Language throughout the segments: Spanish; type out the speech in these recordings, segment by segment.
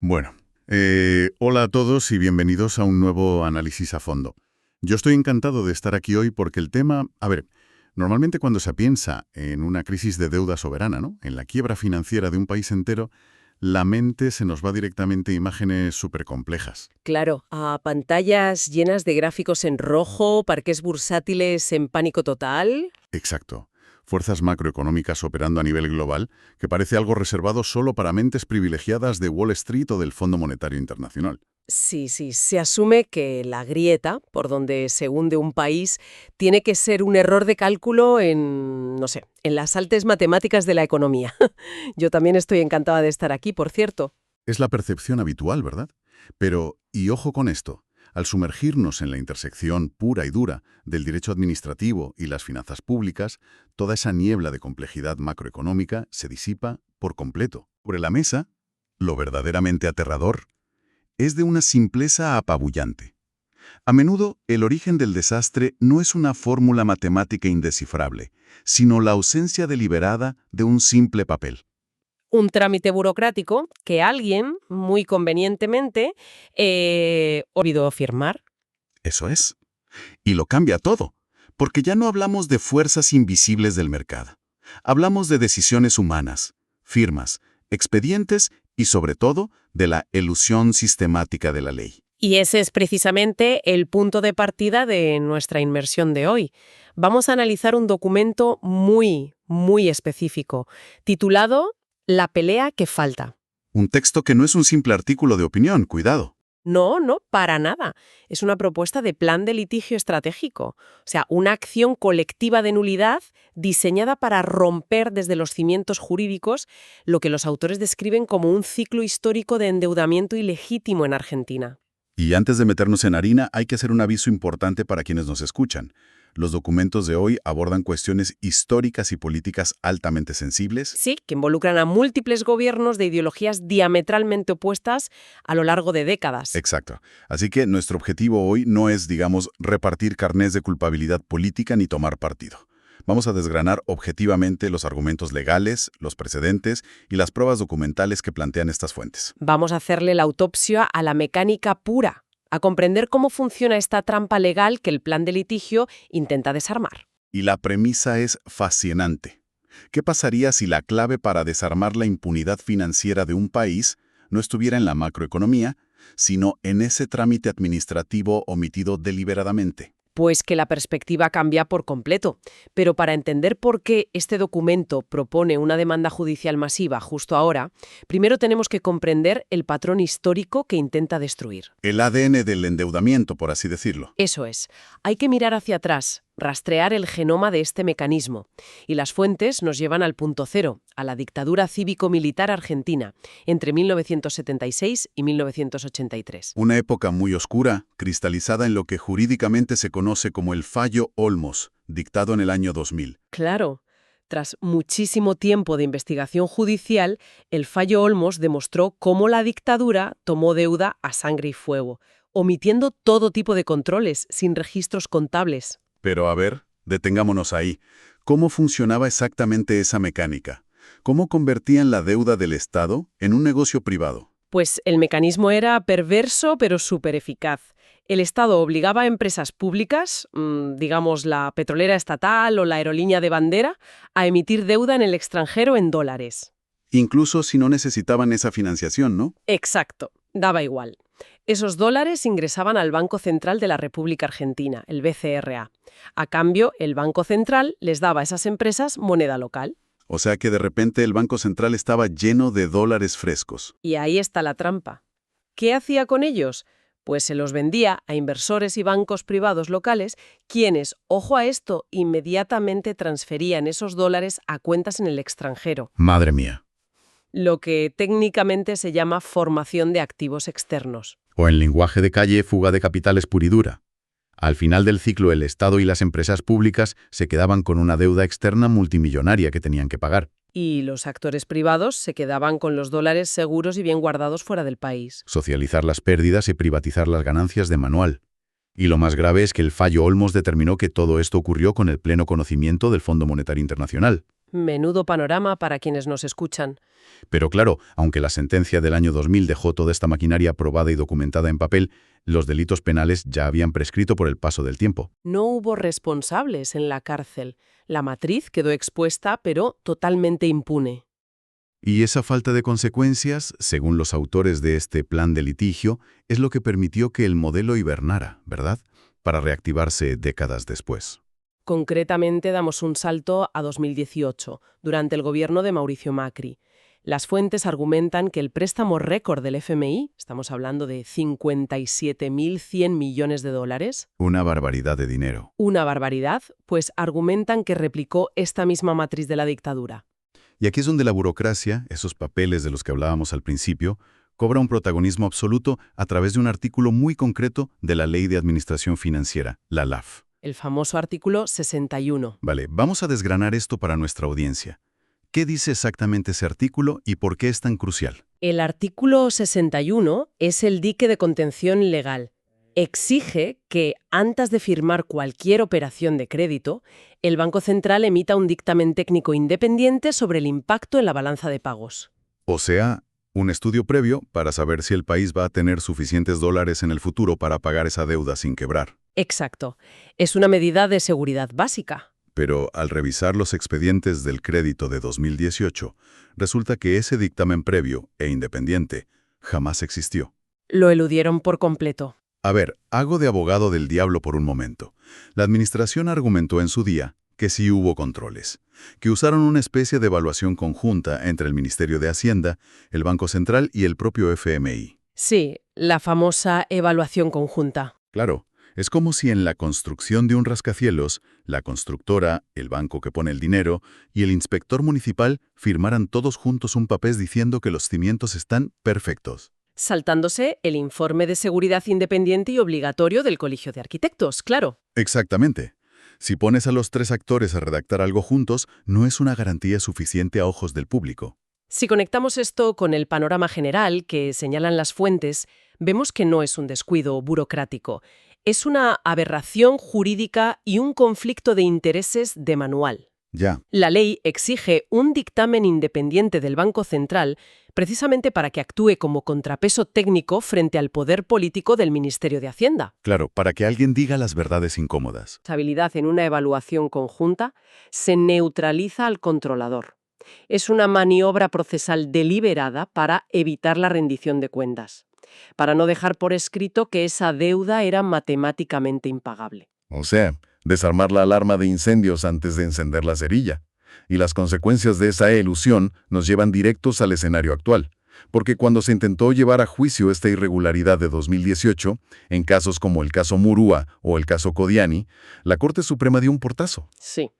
Bueno, hola a todos y bienvenidos a un nuevo análisis a fondo. Yo estoy encantado de estar aquí hoy porque el tema, normalmente cuando se piensa en una crisis de deuda soberana, ¿no? En la quiebra financiera de un país entero, la mente se nos va directamente a imágenes súper complejas. Claro, a pantallas llenas de gráficos en rojo, parques bursátiles en pánico total. Exacto. Fuerzas macroeconómicas operando a nivel global, que parece algo reservado solo para mentes privilegiadas de Wall Street o del Fondo Monetario Internacional. Sí, sí, se asume que la grieta por donde se hunde un país tiene que ser un error de cálculo en, no sé, en las altas matemáticas de la economía. Yo también estoy encantada de estar aquí, por cierto. Es la percepción habitual, ¿verdad? Pero, y ojo con esto, al sumergirnos en la intersección pura y dura del derecho administrativo y las finanzas públicas, toda esa niebla de complejidad macroeconómica se disipa por completo. Sobre la mesa, lo verdaderamente aterrador es de una simpleza apabullante. A menudo, el origen del desastre no es una fórmula matemática indescifrable, sino la ausencia deliberada de un simple papel. Un trámite burocrático que alguien, muy convenientemente, olvidó firmar. Eso es. Y lo cambia todo, porque ya no hablamos de fuerzas invisibles del mercado. Hablamos de decisiones humanas, firmas, expedientes y, sobre todo, de la elusión sistemática de la ley. Y ese es precisamente el punto de partida de nuestra inmersión de hoy. Vamos a analizar un documento muy, muy específico, titulado La pelea que falta. Un texto que no es un simple artículo de opinión, cuidado. No, no, para nada. Es una propuesta de plan de litigio estratégico. O sea, una acción colectiva de nulidad diseñada para romper desde los cimientos jurídicos lo que los autores describen como un ciclo histórico de endeudamiento ilegítimo en Argentina. Y antes de meternos en harina, hay que hacer un aviso importante para quienes nos escuchan. Los documentos de hoy abordan cuestiones históricas y políticas altamente sensibles. Sí, que involucran a múltiples gobiernos de ideologías diametralmente opuestas a lo largo de décadas. Exacto. Así que nuestro objetivo hoy no es, repartir carnés de culpabilidad política ni tomar partido. Vamos a desgranar objetivamente los argumentos legales, los precedentes y las pruebas documentales que plantean estas fuentes. Vamos a hacerle la autopsia a la mecánica pura, a comprender cómo funciona esta trampa legal que el plan de litigio intenta desarmar. Y la premisa es fascinante. ¿Qué pasaría si la clave para desarmar la impunidad financiera de un país no estuviera en la macroeconomía, sino en ese trámite administrativo omitido deliberadamente? Pues que la perspectiva cambia por completo. Pero para entender por qué este documento propone una demanda judicial masiva justo ahora, primero tenemos que comprender el patrón histórico que intenta destruir. El ADN del endeudamiento, por así decirlo. Eso es. Hay que mirar hacia atrás, rastrear el genoma de este mecanismo. Y las fuentes nos llevan al punto cero, a la dictadura cívico-militar argentina, entre 1976 y 1983. Una época muy oscura, cristalizada en lo que jurídicamente se conoce como el Fallo Olmos, dictado en el año 2000. Claro. Tras muchísimo tiempo de investigación judicial, el fallo Olmos demostró cómo la dictadura tomó deuda a sangre y fuego, omitiendo todo tipo de controles, sin registros contables. Pero a ver, detengámonos ahí. ¿Cómo funcionaba exactamente esa mecánica? ¿Cómo convertían la deuda del Estado en un negocio privado? Pues el mecanismo era perverso pero súper eficaz. El Estado obligaba a empresas públicas, digamos la petrolera estatal o la aerolínea de bandera, a emitir deuda en el extranjero en dólares. Incluso si no necesitaban esa financiación, ¿no? Exacto, daba igual. Esos dólares ingresaban al Banco Central de la República Argentina, el BCRA. A cambio, el Banco Central les daba a esas empresas moneda local. O sea que de repente el Banco Central estaba lleno de dólares frescos. Y ahí está la trampa. ¿Qué hacía con ellos? Pues se los vendía a inversores y bancos privados locales, quienes, ojo a esto, inmediatamente transferían esos dólares a cuentas en el extranjero. Madre mía. Lo que técnicamente se llama formación de activos externos. O en lenguaje de calle, fuga de capitales pura y dura. Al final del ciclo, el Estado y las empresas públicas se quedaban con una deuda externa multimillonaria que tenían que pagar. Y los actores privados se quedaban con los dólares seguros y bien guardados fuera del país. Socializar las pérdidas y privatizar las ganancias de manual. Y lo más grave es que el fallo Olmos determinó que todo esto ocurrió con el pleno conocimiento del Fondo Monetario Internacional. Menudo panorama para quienes nos escuchan. Pero claro, aunque la sentencia del año 2000 dejó toda esta maquinaria probada y documentada en papel, los delitos penales ya habían prescrito por el paso del tiempo. No hubo responsables en la cárcel. La matriz quedó expuesta, pero totalmente impune. Y esa falta de consecuencias, según los autores de este plan de litigio, es lo que permitió que el modelo hibernara, ¿verdad? Para reactivarse décadas después. Concretamente, damos un salto a 2018, durante el gobierno de Mauricio Macri. Las fuentes argumentan que el préstamo récord del FMI, estamos hablando de 57.100 millones de dólares, Una barbaridad de dinero. una barbaridad, pues argumentan que replicó esta misma matriz de la dictadura. Y aquí es donde la burocracia, esos papeles de los que hablábamos al principio, cobra un protagonismo absoluto a través de un artículo muy concreto de la Ley de Administración Financiera, la LAF. El famoso artículo 61. Vale, vamos a desgranar esto para nuestra audiencia. ¿Qué dice exactamente ese artículo y por qué es tan crucial? El artículo 61 es el dique de contención legal. Exige que, antes de firmar cualquier operación de crédito, el Banco Central emita un dictamen técnico independiente sobre el impacto en la balanza de pagos. O sea, un estudio previo para saber si el país va a tener suficientes dólares en el futuro para pagar esa deuda sin quebrar. Exacto. Es una medida de seguridad básica. Pero al revisar los expedientes del crédito de 2018, resulta que ese dictamen previo e independiente jamás existió. Lo eludieron por completo. A ver, hago de abogado del diablo por un momento. La administración argumentó en su día que sí hubo controles, que usaron una especie de evaluación conjunta entre el Ministerio de Hacienda, el Banco Central y el propio FMI. Sí, la famosa evaluación conjunta. Claro, es como si en la construcción de un rascacielos, la constructora, el banco que pone el dinero y el inspector municipal firmaran todos juntos un papel diciendo que los cimientos están perfectos. Saltándose el informe de seguridad independiente y obligatorio del Colegio de Arquitectos, claro. Exactamente. Si pones a los tres actores a redactar algo juntos, no es una garantía suficiente a ojos del público. Si conectamos esto con el panorama general que señalan las fuentes, vemos que no es un descuido burocrático. Es una aberración jurídica y un conflicto de intereses de manual. Ya, La ley exige un dictamen independiente del Banco Central precisamente para que actúe como contrapeso técnico frente al poder político del Ministerio de Hacienda. claro, para que alguien diga las verdades incómodas. Responsabilidad en una evaluación conjunta se neutraliza al controlador. Es una maniobra procesal deliberada para evitar la rendición de cuentas, para no dejar por escrito que esa deuda era matemáticamente impagable. O sea, desarmar la alarma de incendios antes de encender la cerilla. Y las consecuencias de esa elusión nos llevan directos al escenario actual. Porque cuando se intentó llevar a juicio esta irregularidad de 2018, en casos como el caso Murúa o el caso Codiani, la Corte Suprema dio un portazo. Sí.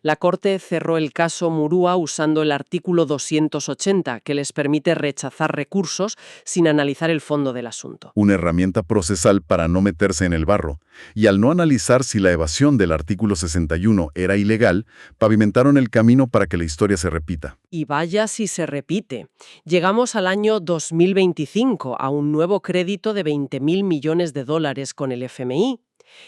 La Corte cerró el caso Murúa usando el artículo 280, que les permite rechazar recursos sin analizar el fondo del asunto. Una herramienta procesal para no meterse en el barro. Y al no analizar si la evasión del artículo 61 era ilegal, pavimentaron el camino para que la historia se repita. Y vaya si se repite. Llegamos al año 2025 a un nuevo crédito de 20.000 millones de dólares con el FMI.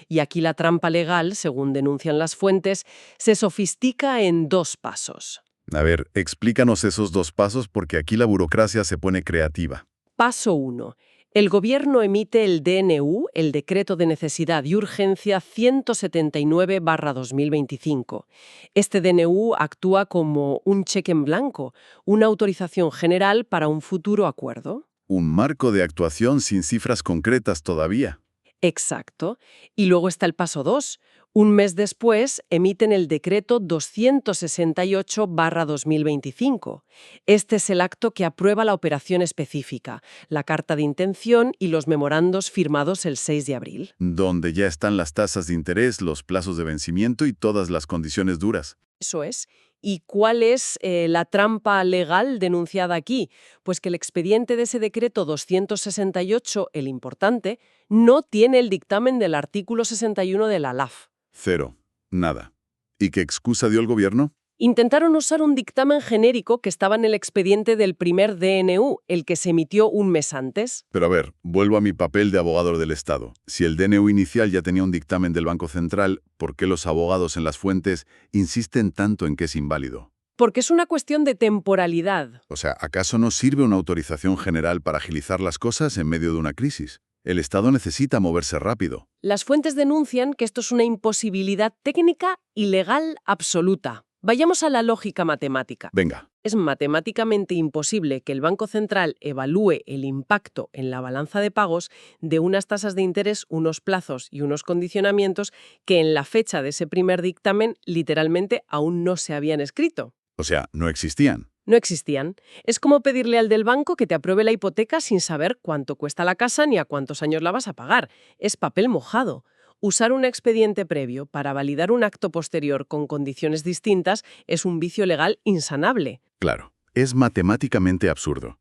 Y aquí la trampa legal, según denuncian las fuentes, se sofistica en dos pasos. A ver, explícanos esos dos pasos porque aquí la burocracia se pone creativa. Paso 1. El gobierno emite el DNU, el Decreto de Necesidad y Urgencia 179/2025. Este DNU actúa como un cheque en blanco, una autorización general para un futuro acuerdo. Un marco de actuación sin cifras concretas todavía. Exacto. Y luego está el paso 2. Un mes después emiten el decreto 268/2025. Este es el acto que aprueba la operación específica, la carta de intención y los memorandos firmados el 6 de abril. Donde ya están las tasas de interés, los plazos de vencimiento y todas las condiciones duras. Eso es. ¿Y cuál es la trampa legal denunciada aquí? Pues que el expediente de ese decreto 268, el importante, no tiene el dictamen del artículo 61 de la LAF. Cero. Nada. ¿Y qué excusa dio el gobierno? Intentaron usar un dictamen genérico que estaba en el expediente del primer DNU, el que se emitió un mes antes. Pero a ver, vuelvo a mi papel de abogado del Estado. Si el DNU inicial ya tenía un dictamen del Banco Central, ¿por qué los abogados en las fuentes insisten tanto en que es inválido? Porque es una cuestión de temporalidad. O sea, ¿acaso no sirve una autorización general para agilizar las cosas en medio de una crisis? El Estado necesita moverse rápido. Las fuentes denuncian que esto es una imposibilidad técnica y legal absoluta. Vayamos a la lógica matemática. Venga, Es matemáticamente imposible que el Banco Central evalúe el impacto en la balanza de pagos de unas tasas de interés, unos plazos y unos condicionamientos que en la fecha de ese primer dictamen literalmente aún no se habían escrito. o sea, no existían. No existían. Es como pedirle al del banco que te apruebe la hipoteca sin saber cuánto cuesta la casa ni a cuántos años la vas a pagar. Es papel mojado. Usar un expediente previo para validar un acto posterior con condiciones distintas es un vicio legal insanable. Claro, es matemáticamente absurdo.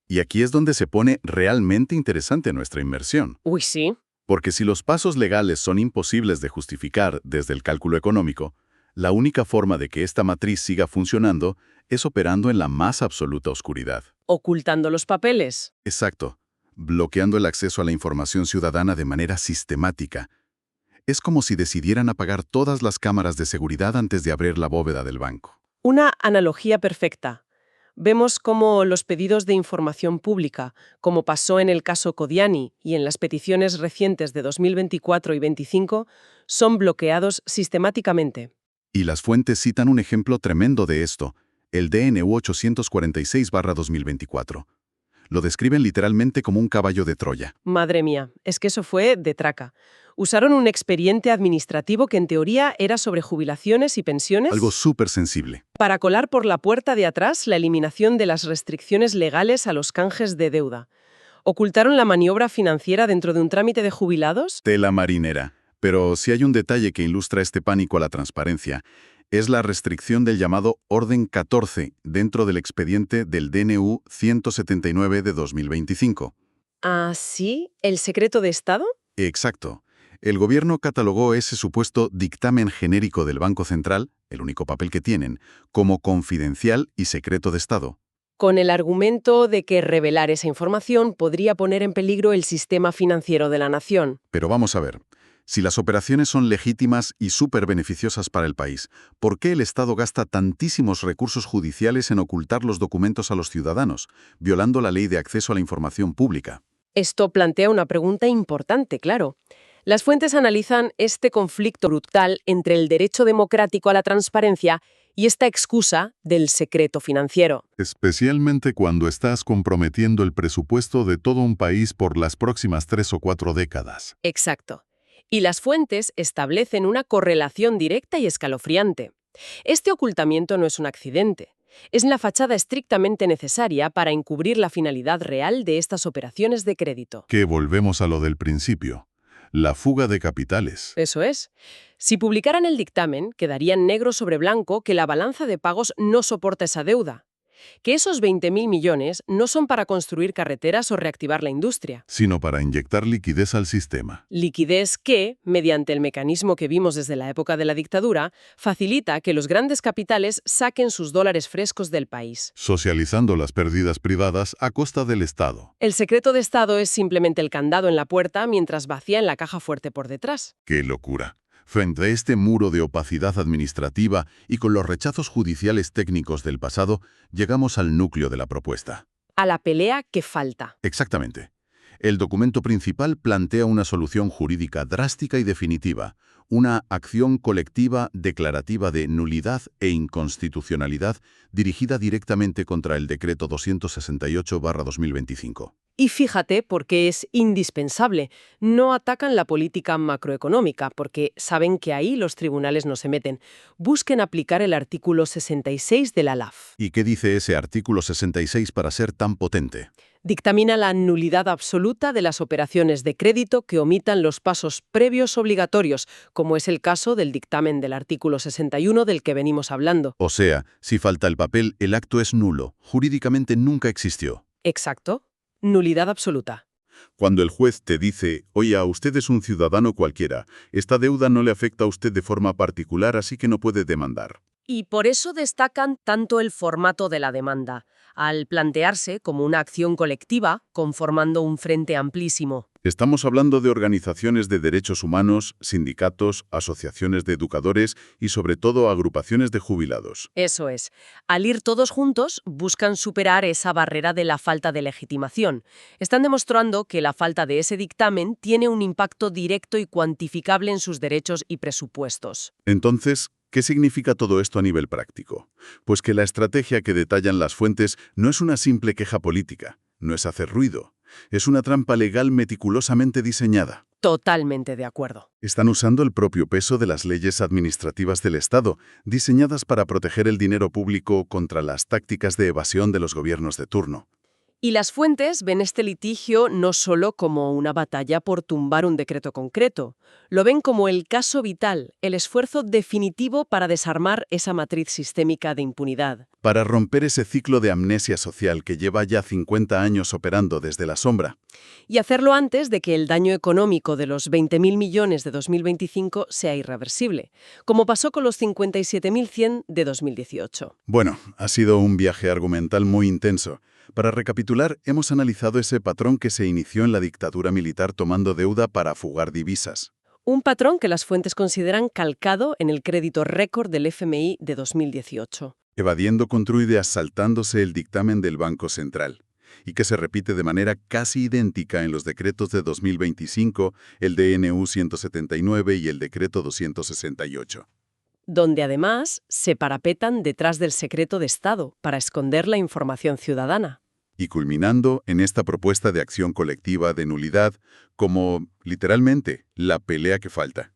Y aquí es donde se pone realmente interesante nuestra inmersión. Uy, sí. Porque si los pasos legales son imposibles de justificar desde el cálculo económico, la única forma de que esta matriz siga funcionando es operando en la más absoluta oscuridad. Ocultando los papeles. Exacto, bloqueando el acceso a la información ciudadana de manera sistemática. Es como si decidieran apagar todas las cámaras de seguridad antes de abrir la bóveda del banco. Una analogía perfecta. Vemos cómo los pedidos de información pública, como pasó en el caso Codiani y en las peticiones recientes de 2024 y 2025, son bloqueados sistemáticamente. Y las fuentes citan un ejemplo tremendo de esto, el DNU 846/2024. Lo describen literalmente como un caballo de Troya. Madre mía, es que eso fue de traca. Usaron un expediente administrativo que en teoría era sobre jubilaciones y pensiones Algo súper sensible. para colar por la puerta de atrás la eliminación de las restricciones legales a los canjes de deuda. ¿Ocultaron la maniobra financiera dentro de un trámite de jubilados? Tela marinera. Pero si hay un detalle que ilustra este pánico a la transparencia, es la restricción del llamado Orden 14 dentro del expediente del DNU 179 de 2025. ¿Ah, sí? ¿El secreto de Estado? Exacto. El gobierno catalogó ese supuesto dictamen genérico del Banco Central, el único papel que tienen, como confidencial y secreto de Estado. Con el argumento de que revelar esa información podría poner en peligro el sistema financiero de la nación. Pero vamos a ver. Si las operaciones son legítimas y súper beneficiosas para el país, ¿por qué el Estado gasta tantísimos recursos judiciales en ocultar los documentos a los ciudadanos, violando la ley de acceso a la información pública? Esto plantea una pregunta importante, claro. Las fuentes analizan este conflicto brutal entre el derecho democrático a la transparencia y esta excusa del secreto financiero. Especialmente cuando estás comprometiendo el presupuesto de todo un país por las próximas 3 o 4 décadas. Exacto. Y las fuentes establecen una correlación directa y escalofriante. Este ocultamiento no es un accidente. Es la fachada estrictamente necesaria para encubrir la finalidad real de estas operaciones de crédito. Que volvemos a lo del principio. La fuga de capitales. Eso es. Si publicaran el dictamen, quedarían negro sobre blanco que la balanza de pagos no soporta esa deuda. Que esos 20.000 millones no son para construir carreteras o reactivar la industria. Sino para inyectar liquidez al sistema. Liquidez que, mediante el mecanismo que vimos desde la época de la dictadura, facilita que los grandes capitales saquen sus dólares frescos del país. Socializando las pérdidas privadas a costa del Estado. El secreto de Estado es simplemente el candado en la puerta mientras vacían la caja fuerte por detrás. ¡Qué locura! Frente a este muro de opacidad administrativa y con los rechazos judiciales técnicos del pasado, llegamos al núcleo de la propuesta. A la pelea que falta. Exactamente. El documento principal plantea una solución jurídica drástica y definitiva, una acción colectiva declarativa de nulidad e inconstitucionalidad dirigida directamente contra el Decreto 268/2025. Y fíjate por qué es indispensable. No atacan la política macroeconómica, porque saben que ahí los tribunales no se meten. Busquen aplicar el artículo 66 de la LAF. ¿Y qué dice ese artículo 66 para ser tan potente? Dictamina la nulidad absoluta de las operaciones de crédito que omitan los pasos previos obligatorios, como es el caso del dictamen del artículo 61 del que venimos hablando. O sea, si falta el papel, el acto es nulo. Jurídicamente nunca existió. Exacto. Nulidad absoluta. Cuando el juez te dice, oye, usted es un ciudadano cualquiera, esta deuda no le afecta a usted de forma particular, así que no puede demandar. Y por eso destacan tanto el formato de la demanda, al plantearse como una acción colectiva, conformando un frente amplísimo. Estamos hablando de organizaciones de derechos humanos, sindicatos, asociaciones de educadores y sobre todo agrupaciones de jubilados. Eso es. Al ir todos juntos, buscan superar esa barrera de la falta de legitimación. Están demostrando que la falta de ese dictamen tiene un impacto directo y cuantificable en sus derechos y presupuestos. Entonces, ¿qué significa todo esto a nivel práctico? Pues que la estrategia que detallan las fuentes no es una simple queja política, no es hacer ruido, es una trampa legal meticulosamente diseñada. Totalmente de acuerdo. Están usando el propio peso de las leyes administrativas del Estado, diseñadas para proteger el dinero público contra las tácticas de evasión de los gobiernos de turno. Y las fuentes ven este litigio no solo como una batalla por tumbar un decreto concreto, lo ven como el caso vital, el esfuerzo definitivo para desarmar esa matriz sistémica de impunidad. Para romper ese ciclo de amnesia social que lleva ya 50 años operando desde la sombra. Y hacerlo antes de que el daño económico de los 20.000 millones de 2025 sea irreversible, como pasó con los 57.100 de 2018. Bueno, ha sido un viaje argumental muy intenso. Para recapitular, hemos analizado ese patrón que se inició en la dictadura militar tomando deuda para fugar divisas. Un patrón que las fuentes consideran calcado en el crédito récord del FMI de 2018. Evadiendo controideas saltándose el dictamen del Banco Central, y que se repite de manera casi idéntica en los decretos de 2025, el DNU 179 y el decreto 268. Donde además se parapetan detrás del secreto de Estado para esconder la información ciudadana. Y culminando en esta propuesta de acción colectiva de nulidad como, literalmente, la pelea que falta.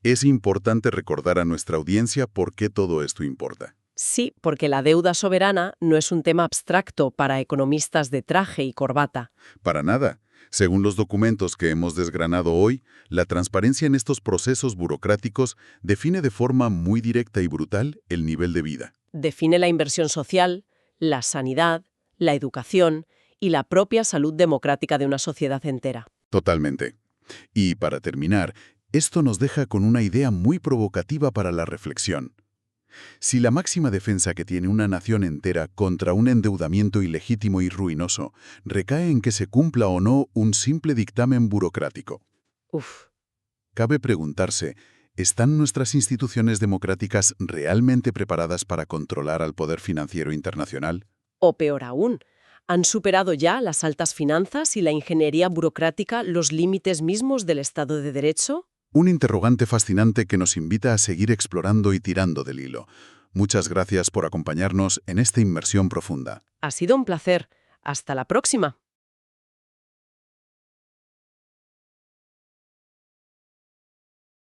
Es importante recordar a nuestra audiencia por qué todo esto importa. Sí, porque la deuda soberana no es un tema abstracto para economistas de traje y corbata. Para nada. Según los documentos que hemos desgranado hoy, la transparencia en estos procesos burocráticos define de forma muy directa y brutal el nivel de vida. Define la inversión social, la sanidad, la educación y la propia salud democrática de una sociedad entera. Totalmente. Y para terminar, esto nos deja con una idea muy provocativa para la reflexión. Si la máxima defensa que tiene una nación entera contra un endeudamiento ilegítimo y ruinoso recae en que se cumpla o no un simple dictamen burocrático, Uf. cabe preguntarse, ¿están nuestras instituciones democráticas realmente preparadas para controlar al poder financiero internacional? O peor aún, ¿han superado ya las altas finanzas y la ingeniería burocrática los límites mismos del Estado de Derecho? Un interrogante fascinante que nos invita a seguir explorando y tirando del hilo. Muchas gracias por acompañarnos en esta inmersión profunda. Ha sido un placer. Hasta la próxima.